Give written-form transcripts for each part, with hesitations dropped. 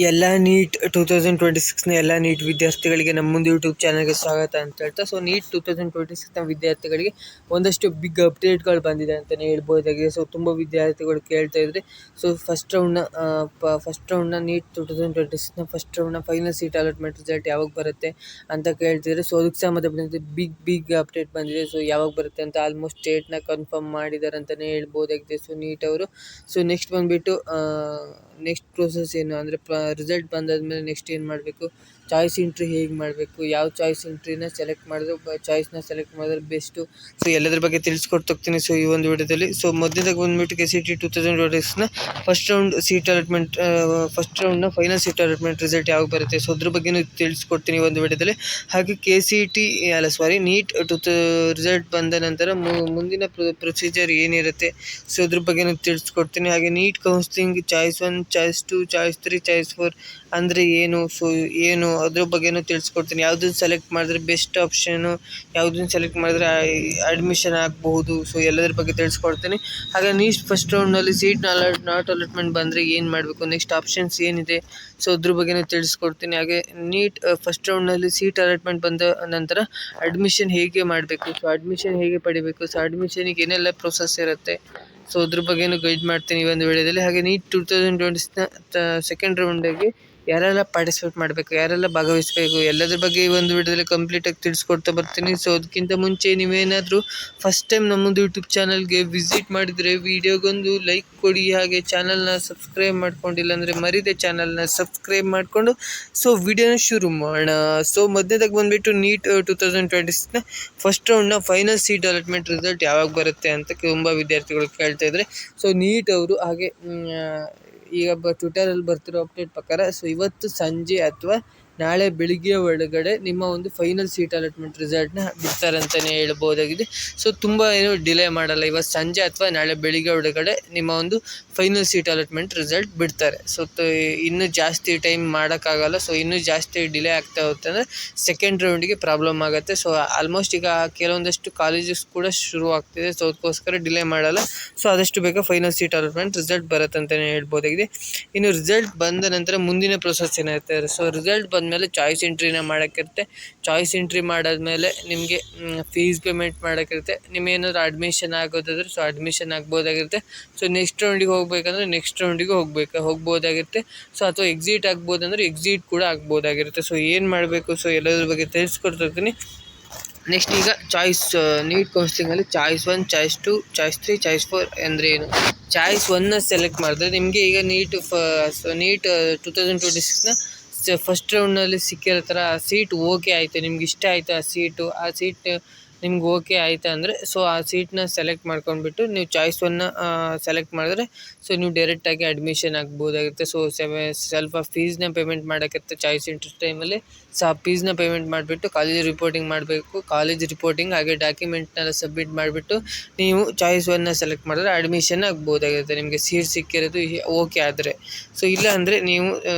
ಎಲ್ಲ ನೀಟ್ 2026ನ ಎಲ್ಲ ನೀಟ್ ವಿದ್ಯಾರ್ಥಿಗಳಿಗೆ ನಮ್ಮ ಮುಂದೆ ಯೂಟ್ಯೂಬ್ ಚಾನಲ್ಗೆ ಸ್ವಾಗತ ಅಂತ ಹೇಳ್ತಾ, ಸೊ ನೀಟ್ 2026ನ ವಿದ್ಯಾರ್ಥಿಗಳಿಗೆ ಒಂದಷ್ಟು ಬಿಗ್ ಅಪ್ಡೇಟ್ಗಳು ಬಂದಿದೆ ಅಂತಲೇ ಹೇಳ್ಬೋದಾಗಿದೆ. ಸೊ ತುಂಬ ವಿದ್ಯಾರ್ಥಿಗಳು ಕೇಳ್ತಾ ಇದ್ರೆ, ಸೊ ಫಸ್ಟ್ ರೌಂಡ್ನ ನೀಟ್ 2026ನ ಫಸ್ಟ್ ರೌಂಡ್ನ ಫೈನಲ್ ಸೀಟ್ ಅಲಾಟ್ಮೆಂಟ್ ರಿಸಲ್ಟ್ ಯಾವಾಗ ಬರುತ್ತೆ ಅಂತ ಕೇಳ್ತಿದ್ರೆ, ಸೊ ಅದಕ್ಕೆ ಸಂಬಂಧಪಟ್ಟಂತೆ ಬಿಗ್ ಅಪ್ಡೇಟ್ ಬಂದಿದೆ. ಸೊ ಯಾವಾಗ ಬರುತ್ತೆ ಅಂತ ಆಲ್ಮೋಸ್ಟ್ ಡೇಟ್ನ ಕನ್ಫರ್ಮ್ ಮಾಡಿದ್ದಾರೆ ಅಂತಲೇ ಹೇಳ್ಬೋದಾಗಿದೆ. ಸೊ ನೀಟ್ ಅವರು ಸೊ ನೆಕ್ಸ್ಟ್ ಬಂದುಬಿಟ್ಟು ನೆಕ್ಸ್ಟ್ ಪ್ರೋಸೆಸ್ ಏನು ಅಂದರೆ, ರಿಸಲ್ಟ್ ಬಂದಾದ್ಮೇಲೆ ನೆಕ್ಸ್ಟ್ ಏನು ಮಾಡಬೇಕು, ಚಾಯ್ಸ್ ಎಂಟ್ರಿ ಹೇಗೆ ಮಾಡಬೇಕು, ಯಾವ ಚಾಯ್ಸ್ ಎಂಟ್ರಿನ ಸೆಲೆಕ್ಟ್ ಮಾಡಿದ್ರೆ ಚಾಯ್ಸ್ನ ಸೆಲೆಕ್ಟ್ ಮಾಡಿದ್ರೆ ಬೆಸ್ಟು, ಸೊ ಎಲ್ಲದ್ರ ಬಗ್ಗೆ ತಿಳಿಸ್ಕೊಡ್ತೀನಿ ಸೊ ಈ ಒಂದು ವಿಡಿಯೋದಲ್ಲಿ. ಸೊ ಮೊದಲನೇದಾಗಿ ಬಂದುಬಿಟ್ಟು KCET 2026ನ ಫಸ್ಟ್ ರೌಂಡ್ನ ಫೈನಲ್ ಸೀಟ್ ಅಲಾಟ್ಮೆಂಟ್ ರಿಸಲ್ಟ್ ಯಾವಾಗ ಬರುತ್ತೆ, ಸೊ ಅದ್ರ ಬಗ್ಗೆಯೂ ತಿಳಿಸ್ಕೊಡ್ತೀನಿ ಒಂದು ವಿಡಿಯೋದಲ್ಲಿ. ಹಾಗೆ ನೀಟ್ ರಿಸಲ್ಟ್ ಬಂದ ನಂತರ ಮುಂದಿನ ಪ್ರೊಸೀಜರ್ ಏನಿರುತ್ತೆ, ಸೊ ಅದ್ರ ಬಗ್ಗೆಯೂ ತಿಳಿಸ್ಕೊಡ್ತೀನಿ. ಹಾಗೆ NEET counselling choice 1, choice 2, choice 3, choice 4 ಅಂದರೆ ಏನು, ಸೊ ಏನು ಅದ್ರ ಬಗ್ಗೆಯೂ ತಿಳಿಸ್ಕೊಡ್ತೀನಿ. ಯಾವುದನ್ನು ಸೆಲೆಕ್ಟ್ ಮಾಡಿದ್ರೆ ಬೆಸ್ಟ್ ಆಪ್ಷನು, ಯಾವುದನ್ನು ಸೆಲೆಕ್ಟ್ ಮಾಡಿದ್ರೆ ಅಡ್ಮಿಷನ್ ಆಗಬಹುದು, ಸೊ ಎಲ್ಲದ್ರ ಬಗ್ಗೆ ತಿಳಿಸ್ಕೊಡ್ತೀನಿ. ಹಾಗೆ ನೀಟ್ ಫಸ್ಟ್ ರೌಂಡ್ನಲ್ಲಿ ಸೀಟ್ ನಾಟ್ ಅಲಾಟ್ಮೆಂಟ್ ಬಂದರೆ ಏನು ಮಾಡಬೇಕು, ನೆಕ್ಸ್ಟ್ ಆಪ್ಷನ್ಸ್ ಏನಿದೆ, ಸೊ ಅದ್ರ ಬಗ್ಗೆಯೂ ತಿಳಿಸ್ಕೊಡ್ತೀನಿ. ಹಾಗೆ ನೀಟ್ ಫಸ್ಟ್ ರೌಂಡ್ನಲ್ಲಿ ಸೀಟ್ ಅಲಾಟ್ಮೆಂಟ್ ಬಂದ ನಂತರ ಅಡ್ಮಿಷನ್ ಹೇಗೆ ಮಾಡಬೇಕು, ಸೊ ಅಡ್ಮಿಷನ್ ಹೇಗೆ ಪಡಿಬೇಕು, ಸೊ ಅಡ್ಮಿಷನಿಗೆ ಏನೆಲ್ಲ ಪ್ರೊಸೆಸ್ ಇರುತ್ತೆ, ಸೊ ಅದ್ರ ಬಗ್ಗೆಯೂ ಗೈಡ್ ಮಾಡ್ತೀನಿ ಈ ಒಂದು ವಿಡಿಯೋದಲ್ಲಿ. ಹಾಗೆ ನೀಟ್ 2026ನ ಸೆಕೆಂಡ್ ರೌಂಡಿಗೆ ಯಾರೆಲ್ಲ ಪಾರ್ಟಿಸಿಪೇಟ್ ಮಾಡಬೇಕು, ಯಾರೆಲ್ಲ ಭಾಗವಹಿಸಬೇಕು, ಎಲ್ಲದ್ರ ಬಗ್ಗೆ ಈ ಒಂದು ವಿಡಿಯೋದಲ್ಲಿ ಕಂಪ್ಲೀಟಾಗಿ ತಿಳಿಸ್ಕೊಡ್ತಾ ಬರ್ತೀನಿ. ಸೊ ಅದಕ್ಕಿಂತ ಮುಂಚೆ ನೀವೇನಾದರೂ ಫಸ್ಟ್ ಟೈಮ್ ನಮ್ಮದು ಯೂಟ್ಯೂಬ್ ಚಾನಲ್ಗೆ ವಿಸಿಟ್ ಮಾಡಿದರೆ ವಿಡಿಯೋಗೊಂದು ಲೈಕ್ ಕೊಡಿ. ಹಾಗೆ ಚಾನಲ್ನ ಸಬ್ಸ್ಕ್ರೈಬ್ ಮಾಡ್ಕೊಂಡಿಲ್ಲ ಅಂದರೆ ಮರಿದೆ ಚಾನಲ್ನ ಸಬ್ಸ್ಕ್ರೈಬ್ ಮಾಡಿಕೊಂಡು ಸೊ ವಿಡಿಯೋನ ಶುರು ಮಾಡೋಣ. ಸೊ ಮೊದಲನೇದಾಗಿ ಬಂದುಬಿಟ್ಟು ನೀಟ್ 2026ನ ಫಸ್ಟ್ ರೌಂಡ್ನ ಫೈನಲ್ ಸೀಟ್ ಅಲಾಟ್ಮೆಂಟ್ ರಿಸಲ್ಟ್ ಯಾವಾಗ ಬರುತ್ತೆ ಅಂತ ತುಂಬ ವಿದ್ಯಾರ್ಥಿಗಳು ಕೇಳ್ತಾ ಇದ್ದಾರೆ. ಸೊ ನೀಟ್ ಅವರು ಹಾಗೆ ಈಗ ಟ್ವಿಟರಲ್ಲಿ ಬರ್ತಿರೋ ಅಪ್ಡೇಟ್ ಪ್ರಕಾರ ಸೊ ಇವತ್ತು ಸಂಜೆ ಅಥವಾ ನಾಳೆ ಬೆಳಿಗ್ಗೆ ಒಳಗಡೆ ನಿಮ್ಮ ಒಂದು ಫೈನಲ್ ಸೀಟ್ ಅಲಾಟ್ಮೆಂಟ್ ರಿಸಲ್ಟ್ನ ಬಿಡ್ತಾರೆ ಅಂತಲೇ ಹೇಳ್ಬೋದಾಗಿದೆ. ಸೊ ತುಂಬ ಏನು ಡಿಲೇ ಮಾಡಲ್ಲ, ಇವತ್ತು ಸಂಜೆ ಅಥವಾ ನಾಳೆ ಬೆಳಿಗ್ಗೆ ಒಳಗಡೆ ನಿಮ್ಮ ಒಂದು ಫೈನಲ್ ಸೀಟ್ ಅಲಾಟ್ಮೆಂಟ್ ರಿಸಲ್ಟ್ ಬಿಡ್ತಾರೆ. ಸೊ ಇನ್ನೂ ಜಾಸ್ತಿ ಟೈಮ್ ಮಾಡೋಕ್ಕಾಗಲ್ಲ, ಸೊ ಇನ್ನೂ ಜಾಸ್ತಿ ಡಿಲೇ ಆಗ್ತಾ ಹೋಗುತ್ತೆ ಅಂದರೆ ಸೆಕೆಂಡ್ ರೌಂಡಿಗೆ ಪ್ರಾಬ್ಲಮ್ ಆಗುತ್ತೆ. ಸೊ ಆಲ್ಮೋಸ್ಟ್ ಈಗ ಕೆಲವೊಂದಷ್ಟು ಕಾಲೇಜಸ್ ಕೂಡ ಶುರು ಆಗ್ತಿದೆ, ಸೊ ಅದಕ್ಕೋಸ್ಕರ ಡಿಲೇ ಮಾಡಲ್ಲ. ಸೊ ಆದಷ್ಟು ಬೇಗ ಫೈನಲ್ ಸೀಟ್ ಅಲಾಟ್ಮೆಂಟ್ ರಿಸಲ್ಟ್ ಬರುತ್ತೆ ಅಂತಲೇ ಹೇಳ್ಬೋದಾಗಿದೆ. ಇನ್ನು ರಿಸಲ್ಟ್ ಬಂದ ನಂತರ ಮುಂದಿನ ಪ್ರೊಸೆಸ್ ಏನಾಗುತ್ತೆ, ಸೊ ರಿಸಲ್ಟ್ ಬಂದಮೇಲೆ ಚಾಯ್ಸ್ ಎಂಟ್ರಿನ ಮಾಡೋಕ್ಕಿರುತ್ತೆ. ಚಾಯ್ಸ್ ಎಂಟ್ರಿ ಮಾಡಾದ್ಮೇಲೆ ನಿಮಗೆ ಫೀಸ್ ಪೇಮೆಂಟ್ ಮಾಡೋಕ್ಕಿರುತ್ತೆ. ನಿಮ್ಗೇನಾದರೂ ಅಡ್ಮಿಷನ್ ಆಗೋದಾದ್ರೆ ಸೊ ಅಡ್ಮಿಷನ್ ಆಗ್ಬೋದಾಗಿರುತ್ತೆ. ಸೊ ನೆಕ್ಸ್ಟ್ ರೌಂಡಿಗೆ ಹೋಗ್ಬೇಕಂದ್ರೆ ನೆಕ್ಸ್ಟ್ ರೌಂಡಿಗೆ ಹೋಗ್ಬೋದಾಗಿರುತ್ತೆ. ಸೊ ಅಥವಾ ಎಕ್ಸಿಟ್ ಆಗ್ಬೋದಂದ್ರೆ ಎಕ್ಸಿಟ್ ಕೂಡ ಆಗ್ಬೋದಾಗಿರುತ್ತೆ. ಸೊ ಏನು ಮಾಡಬೇಕು, ಸೊ ಎಲ್ಲದ್ರ ಬಗ್ಗೆ ತಿಳಿಸ್ಕೊಡ್ತಿರ್ತೀನಿ. ನೆಕ್ಸ್ಟ್ ಈಗ ನೀಟ್ ಕೌನ್ಸಿಲಿಂಗಲ್ಲಿ ಚಾಯ್ಸ್ 1, ಚಾಯ್ಸ್ 2, ಚಾಯ್ಸ್ 3, ಚಾಯ್ಸ್ 4 ಅಂದರೆ ಏನು, ಚಾಯ್ಸ್ 1ನ ಸೆಲೆಕ್ಟ್ ಮಾಡಿದ್ರೆ ನಿಮಗೆ ಈಗ ನೀಟ್ 2026ನ ಫಸ್ಟ್ ರೌಂಡ್ನಲ್ಲಿ ಸಿಕ್ಕಿರೋ ಥರ ಸೀಟ್ ಓಕೆ ಆಯಿತು, ನಿಮ್ಗೆ ಇಷ್ಟ ಆಯಿತು ಆ ಸೀಟ್ ನಿಮ್ಗೆ ಓಕೆ ಆಯಿತು ಅಂದರೆ ಸೊ ಆ ಸೀಟ್ನ ಸೆಲೆಕ್ಟ್ ಮಾಡ್ಕೊಂಡ್ಬಿಟ್ಟು ನೀವು ಚಾಯ್ಸ್ 1ನ ಸೆಲೆಕ್ಟ್ ಮಾಡಿದ್ರೆ ಸೊ ನೀವು ಡೈರೆಕ್ಟಾಗಿ ಅಡ್ಮಿಷನ್ ಆಗ್ಬೋದಾಗಿರುತ್ತೆ. ಸೊ ಸ್ವಲ್ಪ ಫೀಸ್ನ ಪೇಮೆಂಟ್ ಮಾಡೋಕ್ಕಿರುತ್ತೆ ಚಾಯ್ಸ್ ಸೆಂಟರ್ ಟೈಮಲ್ಲಿ. ಸೊ ಆ ಫೀಸ್ನ ಪೇಮೆಂಟ್ ಮಾಡಿಬಿಟ್ಟು ಕಾಲೇಜ್ ರಿಪೋರ್ಟಿಂಗ್ ಹಾಗೆ ಡಾಕ್ಯುಮೆಂಟ್ನೆಲ್ಲ ಸಬ್ಮಿಟ್ ಮಾಡಿಬಿಟ್ಟು ನೀವು ಚಾಯ್ಸ್ 1ನ ಸೆಲೆಕ್ಟ್ ಮಾಡಿದ್ರೆ ಅಡ್ಮಿಷನ್ ಆಗ್ಬೋದಾಗಿರುತ್ತೆ, ನಿಮಗೆ ಸೀಟ್ ಸಿಕ್ಕಿರೋದು ಓಕೆ ಆದರೆ. ಸೊ ಇಲ್ಲ ಅಂದರೆ ನೀವು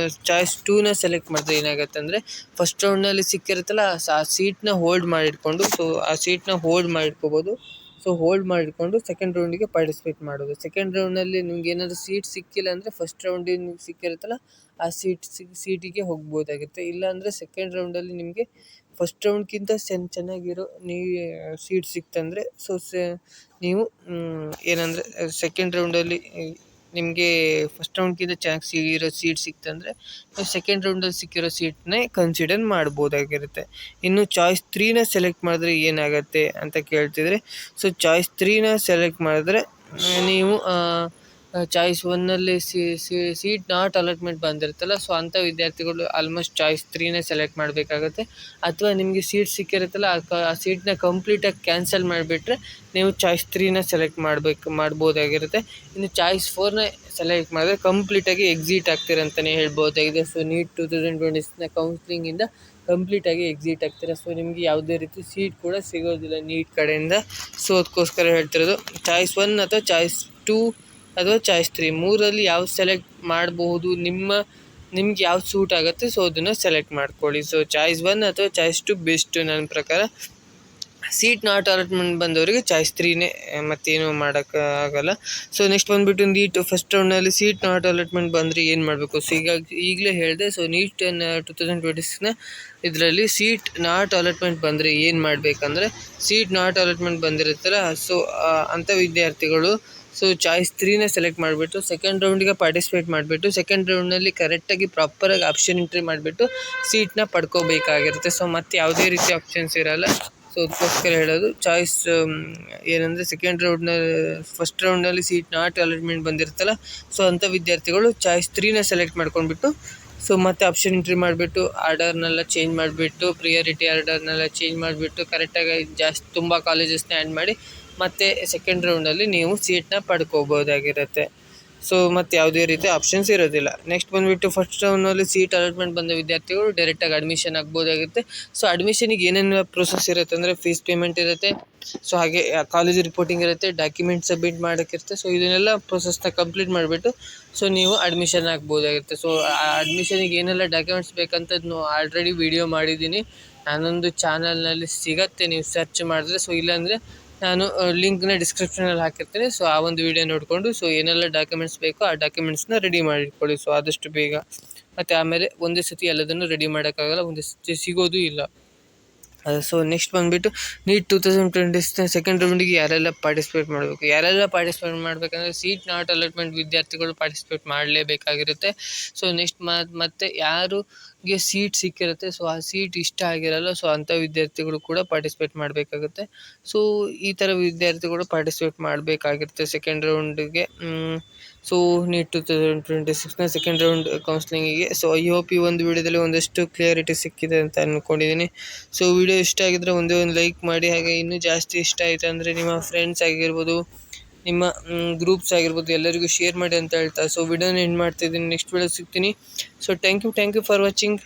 ಚಾಯ್ಸ್ 2ನ ಸೆಲೆಕ್ಟ್ ಮಾಡಿದ್ರೆ ಏನಾಗುತ್ತೆ ಅಂದರೆ ಫಸ್ಟ್ ರೌಂಡ್ನಲ್ಲಿ ಸಿಕ್ಕಿರುತ್ತಲ್ಲ ಆ ಸೀಟ್ನ ಹೋಲ್ಡ್ ಮಾಡಿಟ್ಕೊಂಡು ಸೊ ಆ ಸೀಟ್ನ ಹೋಲ್ಡ್ ಮಾಡಿಟ್ಕೋಬೋದು. ಸೊ ಹೋಲ್ಡ್ ಮಾಡಿಕೊಂಡು ಸೆಕೆಂಡ್ ರೌಂಡಿಗೆ ಪಾರ್ಟಿಸಿಪೇಟ್ ಮಾಡೋದು. ಸೆಕೆಂಡ್ ರೌಂಡ್ನಲ್ಲಿ ನಿಮ್ಗೆ ಏನಾದರೂ ಸೀಟ್ ಸಿಕ್ಕಿಲ್ಲ ಅಂದರೆ ಫಸ್ಟ್ ರೌಂಡಿಗೆ ನಿಮ್ಗೆ ಸಿಕ್ಕಿರುತ್ತಲ್ಲ ಆ ಸೀಟಿಗೆ ಹೋಗ್ಬೋದಾಗುತ್ತೆ. ಇಲ್ಲಾಂದರೆ ಸೆಕೆಂಡ್ ರೌಂಡಲ್ಲಿ ನಿಮಗೆ ಫಸ್ಟ್ ರೌಂಡ್ಗಿಂತ ಚೆನ್ನಾಗಿರೋ ಸೀಟ್ ಸಿಕ್ತಂದರೆ ಸೊ ನೀವು ಏನಂದರೆ ಸೆಕೆಂಡ್ ರೌಂಡಲ್ಲಿ ನಿಮಗೆ ಫಸ್ಟ್ ರೌಂಡ್ಗಿಂತ ಚೆನ್ನಾಗಿ ಸಿಗಿರೋ ಸೀಟ್ ಸಿಕ್ತಂದರೆ ನೀವು ಸೆಕೆಂಡ್ ರೌಂಡಲ್ಲಿ ಸಿಕ್ಕಿರೋ ಸೀಟ್ನೇ ಕನ್ಸಿಡರ್ ಮಾಡ್ಬೋದಾಗಿರುತ್ತೆ. ಇನ್ನು ಚಾಯ್ಸ್ 3ನ ಸೆಲೆಕ್ಟ್ ಮಾಡಿದ್ರೆ ಏನಾಗುತ್ತೆ ಅಂತ ಕೇಳ್ತಿದ್ರೆ, ಸೊ ಚಾಯ್ಸ್ 3ನ ಸೆಲೆಕ್ಟ್ ಮಾಡಿದ್ರೆ ನೀವು ಚಾಯ್ಸ್ 1ನಲ್ಲಿ ಸೀಟ್ ನಾಟ್ ಅಲಾಟ್ಮೆಂಟ್ ಬಂದಿರುತ್ತಲ್ಲ ಸೊ ಅಂಥ ವಿದ್ಯಾರ್ಥಿಗಳು ಆಲ್ಮೋಸ್ಟ್ ಚಾಯ್ಸ್ 3ನೇ ಸೆಲೆಕ್ಟ್ ಮಾಡಬೇಕಾಗುತ್ತೆ. ಅಥವಾ ನಿಮಗೆ ಸೀಟ್ ಸಿಕ್ಕಿರುತ್ತಲ್ಲ ಆ ಸೀಟ್ನ ಕಂಪ್ಲೀಟಾಗಿ ಕ್ಯಾನ್ಸಲ್ ಮಾಡಿಬಿಟ್ರೆ ನೀವು ಚಾಯ್ಸ್ 3ನ ಸೆಲೆಕ್ಟ್ ಮಾಡ್ಬೋದಾಗಿರುತ್ತೆ. ಇನ್ನು ಚಾಯ್ಸ್ 4ನ ಸೆಲೆಕ್ಟ್ ಮಾಡಿದ್ರೆ ಕಂಪ್ಲೀಟಾಗಿ ಎಕ್ಸಿಟ್ ಆಗ್ತೀರ ಅಂತಲೇ ಹೇಳ್ಬೋದಾಗಿದೆ. ಸೊ ನೀಟ್ 2026ನ ಕೌನ್ಸಿಲಿಂಗಿಂದ ಕಂಪ್ಲೀಟಾಗಿ ಎಕ್ಸಿಟ್ ಆಗ್ತೀರ. ಸೊ ನಿಮಗೆ ಯಾವುದೇ ರೀತಿ ಸೀಟ್ ಕೂಡ ಸಿಗೋದಿಲ್ಲ ನೀಟ್ ಕಡೆಯಿಂದ. ಸೊ ಅದಕ್ಕೋಸ್ಕರ ಹೇಳ್ತಿರೋದು ಚಾಯ್ಸ್ 1 ಅಥವಾ ಚಾಯ್ಸ್ 2 ಅಥವಾ ಚಾಯ್ಸ್ 3 ಮೂರಲ್ಲಿ ಯಾವ್ದು ಸೆಲೆಕ್ಟ್ ಮಾಡಬಹುದು, ನಿಮ್ಗೆ ಯಾವ್ದು ಸೂಟ್ ಆಗುತ್ತೆ ಸೊ ಅದನ್ನು ಸೆಲೆಕ್ಟ್ ಮಾಡ್ಕೊಳ್ಳಿ. ಸೊ ಚಾಯ್ಸ್ 1 ಅಥವಾ ಚಾಯ್ಸ್ 2 ಬೆಸ್ಟ್ ನನ್ನ ಪ್ರಕಾರ. ಸೀಟ್ ನಾಟ್ ಅಲಾಟ್ಮೆಂಟ್ ಬಂದವರಿಗೆ ಚಾಯ್ಸ್ 3ನೇ, ಮತ್ತೇನು ಮಾಡೋಕ್ಕಾಗಲ್ಲ. ಸೊ ನೆಕ್ಸ್ಟ್ ಬಂದುಬಿಟ್ಟು ನೀಟ್ ಫಸ್ಟ್ ರೌಂಡ್ನಲ್ಲಿ ಸೀಟ್ ನಾಟ್ ಅಲಾಟ್ಮೆಂಟ್ ಬಂದರೆ ಏನು ಮಾಡಬೇಕು? ಸೊ ಈಗಲೇ ಹೇಳಿದೆ. ಸೊ ನೀಟ್ 2026ನ ಇದರಲ್ಲಿ ಸೀಟ್ ನಾಟ್ ಅಲಾಟ್ಮೆಂಟ್ ಬಂದರೆ ಏನು ಮಾಡಬೇಕಂದ್ರೆ, ಸೀಟ್ ನಾಟ್ ಅಲಾಟ್ಮೆಂಟ್ ಬಂದಿರುತ್ತಲ್ಲ, ಸೊ ಅಂಥ ವಿದ್ಯಾರ್ಥಿಗಳು ಸೊ ಚಾಯ್ಸ್ 3ನೇ ಸೆಲೆಕ್ಟ್ ಮಾಡಿಬಿಟ್ಟು ಸೆಕೆಂಡ್ ರೌಂಡಿಗೆ ಪಾರ್ಟಿಸಿಪೇಟ್ ಮಾಡಿಬಿಟ್ಟು ಸೆಕೆಂಡ್ ರೌಂಡ್ನಲ್ಲಿ ಕರೆಕ್ಟಾಗಿ ಪ್ರಾಪರಾಗಿ ಆಪ್ಷನ್ ಎಂಟ್ರಿ ಮಾಡಿಬಿಟ್ಟು ಸೀಟ್ನ ಪಡ್ಕೋಬೇಕಾಗಿರುತ್ತೆ. ಸೊ ಮತ್ತು ಯಾವುದೇ ರೀತಿ ಆಪ್ಷನ್ಸ್ ಇರೋಲ್ಲ. ಸೊ ಅದಕ್ಕೋಸ್ಕರ ಹೇಳೋದು ಚಾಯ್ಸ್ ಏನಂದರೆ ಸೆಕೆಂಡ್ ಫಸ್ಟ್ ರೌಂಡ್ನಲ್ಲಿ ಸೀಟ್ ನಾಟ್ ಅಲಾಟ್ಮೆಂಟ್ ಬಂದಿರುತ್ತಲ್ಲ, ಸೊ ಅಂಥ ವಿದ್ಯಾರ್ಥಿಗಳು ಚಾಯ್ಸ್ 3ನ ಸೆಲೆಕ್ಟ್ ಮಾಡ್ಕೊಂಡ್ಬಿಟ್ಟು ಸೊ ಮತ್ತೆ ಆಪ್ಷನ್ ಎಂಟ್ರಿ ಮಾಡಿಬಿಟ್ಟು ಆರ್ಡರ್ನೆಲ್ಲ ಚೇಂಜ್ ಮಾಡಿಬಿಟ್ಟು ಪ್ರಿಯಾರಿಟಿ ಆರ್ಡರ್ನೆಲ್ಲ ಚೇಂಜ್ ಮಾಡಿಬಿಟ್ಟು ಕರೆಕ್ಟಾಗಿ ತುಂಬ ಕಾಲೇಜಸ್ನ ಆ್ಯಡ್ ಮಾಡಿ ಮತ್ತು ಸೆಕೆಂಡ್ ರೌಂಡಲ್ಲಿ ನೀವು ಸೀಟ್ನ ಪಡ್ಕೋಬೋದಾಗಿರುತ್ತೆ. ಸೊ ಮತ್ತು ಯಾವುದೇ ರೀತಿ ಆಪ್ಷನ್ಸ್ ಇರೋದಿಲ್ಲ. ನೆಕ್ಸ್ಟ್ ಬಂದುಬಿಟ್ಟು ಫಸ್ಟ್ ರೌಂಡ್ನಲ್ಲಿ ಸೀಟ್ ಅಲಾಟ್ಮೆಂಟ್ ಬಂದ ವಿದ್ಯಾರ್ಥಿಗಳು ಡೈರೆಕ್ಟಾಗಿ ಅಡ್ಮಿಷನ್ ಆಗ್ಬೋದಾಗಿರುತ್ತೆ. ಸೊ ಅಡ್ಮಿಷನಿಗೆ ಏನೇನು ಪ್ರೊಸೆಸ್ ಇರುತ್ತೆ ಅಂದರೆ ಫೀಸ್ ಪೇಮೆಂಟ್ ಇರುತ್ತೆ, ಸೊ ಹಾಗೆ ಕಾಲೇಜ್ ರಿಪೋರ್ಟಿಂಗ್ ಇರುತ್ತೆ, ಡಾಕ್ಯುಮೆಂಟ್ ಸಬ್ಮಿಟ್ ಮಾಡೋಕ್ಕಿರುತ್ತೆ. ಸೊ ಇದನ್ನೆಲ್ಲ ಪ್ರೊಸೆಸ್ನ ಕಂಪ್ಲೀಟ್ ಮಾಡಿಬಿಟ್ಟು ಸೊ ನೀವು ಅಡ್ಮಿಷನ್ ಆಗ್ಬೋದಾಗಿರುತ್ತೆ. ಸೊ ಅಡ್ಮಿಷನಿಗೆ ಏನೆಲ್ಲ ಡಾಕ್ಯುಮೆಂಟ್ಸ್ ಬೇಕಂತ ಆಲ್ರೆಡಿ ವಿಡಿಯೋ ಮಾಡಿದ್ದೀನಿ, ನಾನೊಂದು ಚಾನಲ್ನಲ್ಲಿ ಸಿಗತ್ತೆ, ನೀವು ಸರ್ಚ್ ಮಾಡಿದ್ರೆ. ಸೊ ಇಲ್ಲಾಂದರೆ ನಾನು ಲಿಂಕ್ನ ಡಿಸ್ಕ್ರಿಪ್ಷನಲ್ಲಿ ಹಾಕಿರ್ತೀನಿ. ಸೊ ಆ ಒಂದು ವಿಡಿಯೋ ನೋಡಿಕೊಂಡು ಸೊ ಏನೆಲ್ಲ ಡಾಕ್ಯುಮೆಂಟ್ಸ್ ಬೇಕೋ ಆ ಡಾಕ್ಯುಮೆಂಟ್ಸ್ನ ರೆಡಿ ಮಾಡಿಟ್ಕೊಳ್ಳಿ ಸೊ ಆದಷ್ಟು ಬೇಗ. ಮತ್ತು ಆಮೇಲೆ ಒಂದೇ ಸತಿ ಎಲ್ಲದನ್ನು ರೆಡಿ ಮಾಡೋಕ್ಕಾಗಲ್ಲ, ಒಂದೇ ಸತಿ ಸಿಗೋದು ಇಲ್ಲ. ಸೊ ನೆಕ್ಸ್ಟ್ ಬಂದುಬಿಟ್ಟು ನೀಟ್ 2026 ಸೆಕೆಂಡ್ ರೌಂಡಿಗೆ ಯಾರೆಲ್ಲ ಪಾರ್ಟಿಸಿಪೇಟ್ ಮಾಡಬೇಕಂದ್ರೆ ಸೀಟ್ ನಾಟ್ ಅಲಾಟ್ಮೆಂಟ್ ವಿದ್ಯಾರ್ಥಿಗಳು ಪಾರ್ಟಿಸಿಪೇಟ್ ಮಾಡಲೇಬೇಕಾಗಿರುತ್ತೆ. ಸೊ ನೆಕ್ಸ್ಟ್ ಮತ್ತೆ ಯಾರಿಗೆ ಸೀಟ್ ಸಿಕ್ಕಿರುತ್ತೆ, ಸೊ ಆ ಸೀಟ್ ಇಷ್ಟ ಆಗಿರಲ್ಲ, ಸೊ ಅಂಥ ವಿದ್ಯಾರ್ಥಿಗಳು ಕೂಡ ಪಾರ್ಟಿಸಿಪೇಟ್ ಮಾಡಬೇಕಾಗುತ್ತೆ. ಸೊ ಈ ಥರ ವಿದ್ಯಾರ್ಥಿಗಳು ಪಾರ್ಟಿಸಿಪೇಟ್ ಮಾಡಬೇಕಾಗಿರುತ್ತೆ ಸೆಕೆಂಡ್ ರೌಂಡಿಗೆ. ಸೊ ನೀಟ್ 2026ನ ಸೆಕೆಂಡ್ ರೌಂಡ್ ಕೌನ್ಸ್ಲಿಂಗಿಗೆ. ಸೊ ಐ ಹೋಪ್ ಈ ಒಂದು ವಿಡಿಯೋದಲ್ಲಿ ಒಂದಷ್ಟು ಕ್ಲಿಯರಿಟಿ ಸಿಕ್ಕಿದೆ ಅಂತ ಅಂದ್ಕೊಂಡಿದ್ದೀನಿ. ಸೊ ವಿಡಿಯೋ ಇಷ್ಟ ಆಗಿದ್ರೆ ಒಂದೇ ಒಂದು ಲೈಕ್ ಮಾಡಿ. ಹಾಗೆ ಇನ್ನೂ ಜಾಸ್ತಿ ಇಷ್ಟ ಆಯಿತು ಅಂದರೆ ನಿಮ್ಮ ಫ್ರೆಂಡ್ಸ್ ಆಗಿರ್ಬೋದು, ನಿಮ್ಮ ಗ್ರೂಪ್ಸ್ ಆಗಿರ್ಬೋದು ಎಲ್ಲರಿಗೂ ಶೇರ್ ಮಾಡಿ ಅಂತ ಹೇಳ್ತಾ ಸೊ ವಿಡಿಯೋನ ಎಂಡ್ ಮಾಡ್ತಿದ್ದೀನಿ. ನೆಕ್ಸ್ಟ್ ವಿಡಿಯೋ ಸಿಗ್ತೀನಿ. So thank you for watching.